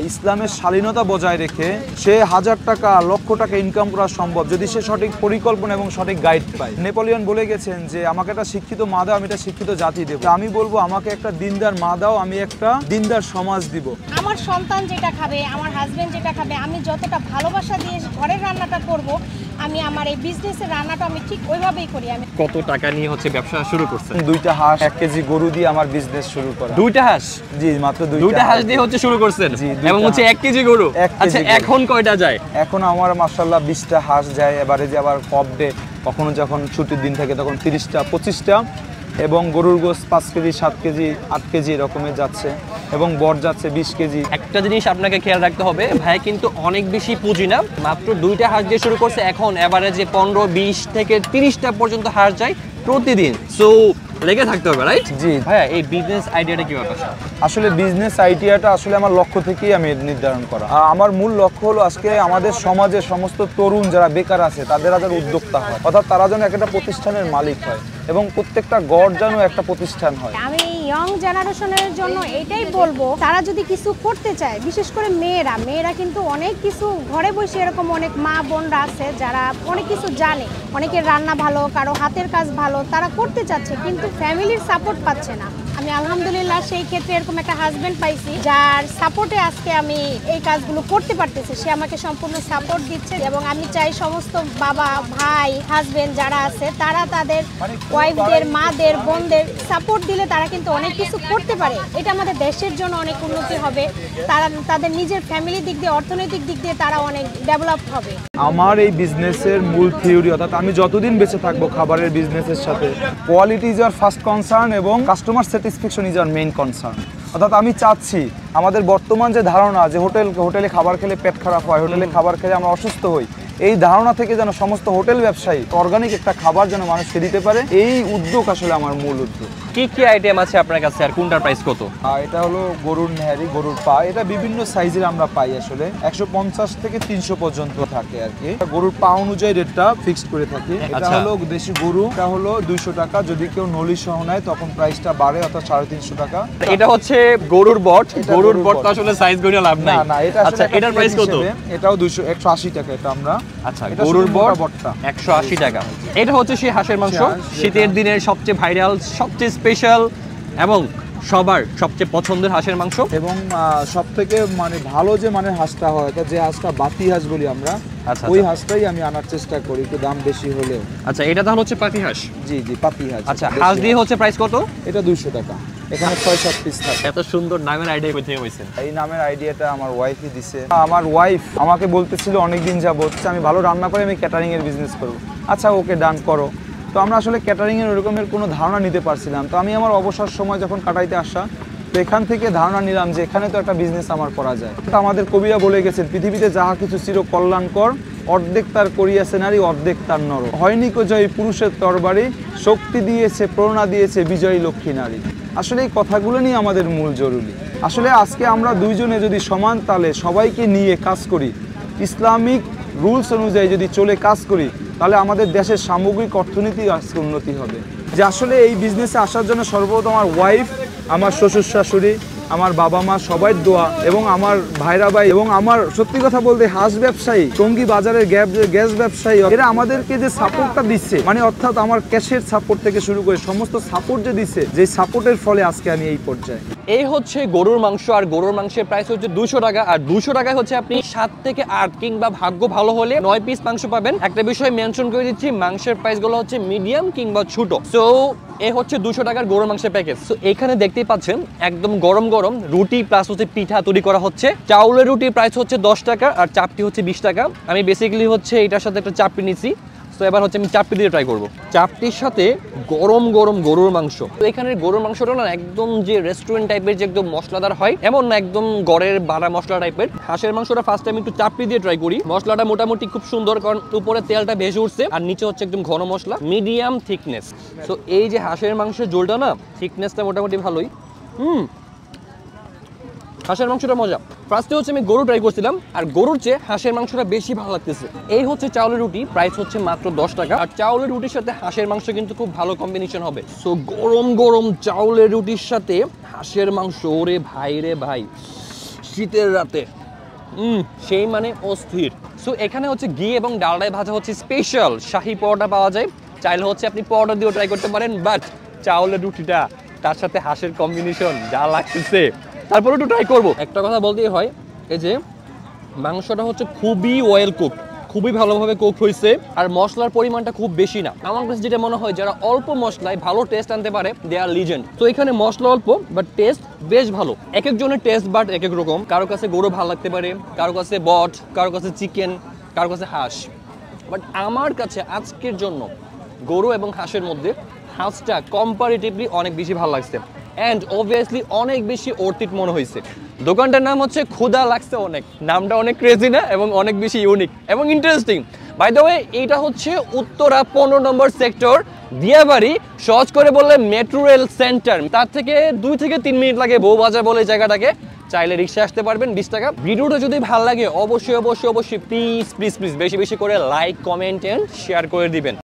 ইসলামের শালীনতা বজায় রেখে সে 1000 টাকা লক্ষ টাকা ইনকাম করা সম্ভব যদি সে সঠিক পরিকল্পনা এবং সঠিক গাইড পায়। নেপোলিয়ন বলে গেছেন যে আমাকে একটা শিক্ষিত মা দাও, আমি একটা শিক্ষিত জাতি দেব। আমি বলবো আমাকে একটা দিনদার মা দাও, আমি একটা দিনদার সমাজ দিব। আমার সন্তান যেটা খাবে, আমার হাজবেন্ড যেটা খাবে, আমি যতটা ভালোবাসা দিয়ে ঘরের রান্নাটা করব, আমি আমার এই বিজনেসের রান্নাটা আমি ঠিক ওইভাবেই করি। আমি কত টাকা নিয়ে হচ্ছে ব্যবসা শুরু করছেন? 2টা হাঁস 1 কেজি গরু দিয়ে আমার বিজনেস শুরু করা। 2টা হাঁস? জি, মাত্র 2টা হাঁস দিয়ে হচ্ছে শুরু করছেন এবং হচ্ছে 1 কেজি গরু। আচ্ছা, এখন কয়টা যায়? এখন আমার মাশাআল্লাহ 20টা হাঁস যায়। এবারে যে আবার কপ ডে, কখনো যখন ছুটির দিন থাকে তখন 30টা 25টা, এবং গরুর গোশত 5 কেজি 7 কেজি 8 কেজি এরকমের যাচ্ছে, এবং বর যাচ্ছে 20 কেজি। একটা জিনিস আপনাকে খেয়াল রাখতে হবে, ভাই কিন্তু অনেক বেশি পুঁজি না, মাত্র 2টা হাঁস দিয়ে শুরু করছে। এখন এভারেজে 15, 20 থেকে 30টা পর্যন্ত হাঁস যায় প্রতিদিন। সো লেগে থাকতে হবে, রাইট? জি ভাইয়া, এই বিজনেস আইডিয়াটা কিভাবে আসে? আসলে বিজনেস আইডিয়াটা আসলে আমার লক্ষ্য থেকেই আমি নির্ধারণ করা। আমার মূল লক্ষ্য হলো আজকে আমাদের সমাজের সমস্ত তরুণ যারা বেকার আছে তাদের উদ্যোক্তা হয়, অর্থাৎ তারা যেন একটা প্রতিষ্ঠানের মালিক হয় এবং প্রত্যেকটা গড় যেন একটা প্রতিষ্ঠান হয়। আমি ইয়ং জেনারেশনের জন্য এটাই বলবো, তারা যদি কিছু করতে চায়, বিশেষ করে মেয়েরা কিন্তু অনেক কিছু ঘরে বসে, এরকম অনেক মা বোনরা আছে যারা অনেক কিছু জানে, অনেকের রান্না ভালো, কারো হাতের কাজ ভালো, তারা করতে চাচ্ছে কিন্তু ফ্যামিলির সাপোর্ট পাচ্ছে না। আমি আলহামদুলিল্লাহ সেই ক্ষেত্রে এরকম একটা হাজবেন্ড পাইছি যার সাপোর্টে আজকে আমি এই কাজগুলো করতে পারতেছি। সে আমাকে সম্পূর্ণ সাপোর্ট দিচ্ছে এবং আমি চাই সমস্ত বাবা, ভাই, হাজবেন্ড যারা আছে তারা তাদের ওয়াইফদের, মাদের, বোনদের সাপোর্ট দিলে তারা কিন্তু অনেক কিছু করতে পারে। এটা আমাদের দেশের জন্য অনেক উন্নতি হবে, তারা তাদের নিজের ফ্যামিলি দিক দিয়ে, অর্থনৈতিক দিক দিয়ে তারা অনেক ডেভেলপ হবে। আমার এই বিজনেসের মূল থিওরি, অর্থাৎ আমি যতদিন বেঁচে থাকবো খাবারের বিজনেসের সাথে, quality is our first concern এবং customer satisfaction is our main concern. অর্থাৎ আমি চাচ্ছি আমাদের বর্তমান যে ধারণা যে হোটেলে খাবার খেলে পেট খারাপ হয়, হোটেলে খাবার খেলে আমরা অসুস্থ হই, এই ধারণা থেকে যেন সমস্ত হোটেল ব্যবসায়ী অর্গানিক একটা খাবার যেন মানুষকে দিতে পারে, এই উদ্যোগ আসলে আমার মূল উদ্যোগ। কি কি আইটেম আছে আপনার কাছে আর কোনটার প্রাইস কত? এটা হলো গরুর নেহারি, গরুর পা। এটা বিভিন্ন সাইজের আমরা পাই, আসলে 150 থেকে 300 পর্যন্ত থাকে আর কি। গরুর পা অনুযায়ী রেটটা ফিক্সড করে থাকি। এটা হলো দেশি গরু, এটা হলো 200 টাকা। যদি কেউ নলি সহ নেয় তখন প্রাইসটা বাড়ে, অর্থাৎ 350 টাকা। এটা হচ্ছে গরুর বট। গরুর বট তো আসলে সাইজ গড়িয়ে লাভ নাই। না, এটা আচ্ছা, এটার প্রাইস কত? এটাও 180 টাকা। এটা আমরা আচ্ছা, গরুর বটটা 180 টাকা। এটা হচ্ছে সেই হাঁসের মাংস, শীতের দিনের সবচেয়ে ভাইরাল, সবচেয়ে স্পেশাল এবং সবার সবচেয়ে পছন্দের হাঁসের মাংস। এবং সবথেকে মানে ভালো যে মানের হাঁসটা হয়, যে হাঁসটা বাতি হাঁস বলি আমরা, ওই হাঁসটাই আমি আনার চেষ্টা করি, একটু দাম বেশি হলেও। আচ্ছা, এটা তাহলে হচ্ছে পাতি হাঁস? জি, পাতি হাঁস। আচ্ছা, হাঁস দিয়ে হচ্ছে প্রাইস কত? এটা 200 টাকা। এখানে 6-7 পিস থাকে। এত সুন্দর নামের আইডিয়া কোথা থেকে হইছে? এই নামের আইডিয়াটা আমার ওয়াইফই দিছে। আমার ওয়াইফ আমাকে বলতেছিল অনেকদিন যাবত আমি ভালো রান্না করে আমি ক্যাটারিং এর বিজনেস করব। আচ্ছা, ওকে ডান করো। তো আমরা আসলে ক্যাটারিং এর ওরকমের কোনো ধারণা নিতে পারছিলাম। তো আমি আমার অবসর সময় যখন কাটাইতে আসা, তো এখান থেকে ধারণা নিলাম যে এখানে তো একটা বিজনেস আমার করা যায়। তো আমাদের কবিরা বলে গেছেন, পৃথিবীতে যাহা কিছু চির কল্যাণকর, অর্ধেক তার করিয়াছে নারী, অর্ধেক তার নর। হয়নি কো জয় পুরুষের তরবারি, শক্তি দিয়েছে, প্রেরণা দিয়েছে বিজয়ী লক্ষ্মী নারী। আসলে এই কথাগুলো নিয়ে আমাদের মূল জরুরি। আসলে আজকে আমরা দুইজনে যদি সমান তালে সবাইকে নিয়ে কাজ করি, ইসলামিক রুলস অনুযায়ী যদি চলে কাজ করি, তাহলে আমাদের দেশের সামগ্রিক অর্থনীতি আজকে উন্নতি হবে। যে আসলে এই বিজনেসে আসার জন্য সর্বপ্রথম আমার ওয়াইফ, আমার শ্বশুর শাশুড়ি, আমার বাবা মা সবাই দোয়া, এবং আমার ভাইরা ভাই, এবং আমার সত্যি কথা বলতে হাঁস ব্যবসায়ী, টঙ্গী বাজারের গ্যাস ব্যবসায়ী, এরা আমাদেরকে যে সাপোর্টটা দিচ্ছে, মানে অর্থাৎ আমার ক্যাশের সাপোর্ট থেকে শুরু করে সমস্ত সাপোর্ট যে দিচ্ছে, যে সাপোর্টের ফলে আজকে আমি এই পর্যায়ে। এই হচ্ছে গরুর মাংস, আর গরুর মাংসের প্রাইস হচ্ছে 200 টাকা। আর 200 টাকায় হচ্ছে আপনি 7 থেকে 8 কিংবা ভাগ্য ভালো হলে 9 পিস মাংস পাবেন। একটা বিষয় মেনশন করে দিচ্ছি, মাংসের প্রাইসগুলো হচ্ছে মিডিয়াম কিংবা ছোট। সো এই হচ্ছে 200 টাকার গরুর মাংসের প্যাকেজ। সো এখানে দেখতেই পাচ্ছেন একদম গরম গরম রুটি প্লাস হচ্ছে পিঠা তৈরি করা হচ্ছে। চাউলের রুটির প্রাইস হচ্ছে 10 টাকা আর চাপটি হচ্ছে 20 টাকা। আমি বেসিক্যালি হচ্ছে এটার সাথে একটা চাপটি নিচ্ছি। তো এবার হচ্ছে আমি চাপটি দিয়ে ট্রাই করবো। চাপটির সাথে গরম গরম গরুর মাংস। তো এখানের গরুর মাংসটা না একদম যে রেস্টুরেন্ট টাইপের যে একদম মশলাদার হয় এমন না, একদম গড়ের বাড়া মশলা টাইপের। হাঁসের মাংসটা ফার্স্ট টাইম একটু চাপটি দিয়ে ট্রাই করি। মশলাটা মোটামুটি খুব সুন্দর, কারণ উপরে তেলটা ভেসে উঠছে আর নিচে হচ্ছে একদম ঘন মশলা, মিডিয়াম থিকনেস। তো এই যে হাঁসের মাংসের ঝোলটা না, থিকনেসটা মোটামুটি ভালোই। হাঁসের মাংসটা মজা। ফার্স্টে হচ্ছে আমি গরু ট্রাই করছিলাম, আর গরুর চেয়ে হাঁসের মাংসটা বেশি ভালো লাগতেছে। এই হচ্ছে চাউলের রুটি, প্রাইস হচ্ছে মাত্র 10 টাকা। আর চাউলের রুটির সাথে হাঁসের মাংস কিন্তু খুব ভালো কম্বিনেশন হবে। সো গরম গরম চাউলের রুটির সাথে হাঁসের মাংস, ওরে ভাই রে ভাই, শীতের রাতে সেই মানে অস্থির। সো এখানে হচ্ছে ঘি এবং ডালডায় ভাজা হচ্ছে স্পেশাল শাহি পরোটা পাওয়া যায়। চাইলে হচ্ছে আপনি পরোটা দিয়েও ট্রাই করতে পারেন, বাট চাউলের রুটিটা তার সাথে হাঁসের কম্বিনেশন যা লাগতেছে, তারপরে একটু ট্রাই করবো। একটা কথা বলতেই হয়, এই যে মাংসটা হচ্ছে খুবই ওয়েল কুক, খুবই ভালোভাবে কুক হয়েছে, আর মশলার পরিমাণটা খুব বেশি না। আমার কাছে যেটা মনে হয় যারা অল্প মশলায় ভালো টেস্ট আনতে পারে দে আর লিজেন্ড। তো এখানে মশলা অল্প বাট টেস্ট বেশ ভালো। এক একজনের টেস্ট বাট এক এক রকম, কারো কাছে গরু ভালো লাগতে পারে, কারো কাছে বট, কারো কাছে চিকেন, কারো কাছে হাঁস। বাট আমার কাছে আজকের জন্য গরু এবং হাঁসের মধ্যে হাঁসটা কম্পারেটিভলি অনেক বেশি ভালো লাগছে, অ্যান্ড অবভিয়াসলি অনেক বেশি অর্থিত মনে হয়েছে। দোকানটার নাম হচ্ছে ক্ষুধা লাগছে অনেক, নামটা অনেক ক্রেজি না, এবং অনেক বেশি ইউনিক এবং ইন্টারেস্টিং। বাই দ্য ওয়ে এইটা হচ্ছে উত্তরা 15 নম্বর সেক্টর, দিয়াবাড়ি, সহজ করে বললে মেট্রো রেল সেন্টার। তার থেকে 2 থেকে 3 মিনিট লাগে বউবাজার বলে জায়গাটাকে। চাইলে রিক্সা আসতে পারবেন 20 টাকা। ভিডিওটা যদি ভালো লাগে অবশ্যই অবশ্যই অবশ্যই প্লিজ প্লিজ প্লিজ বেশি বেশি করে লাইক, কমেন্ট এন্ড শেয়ার করে দিবেন।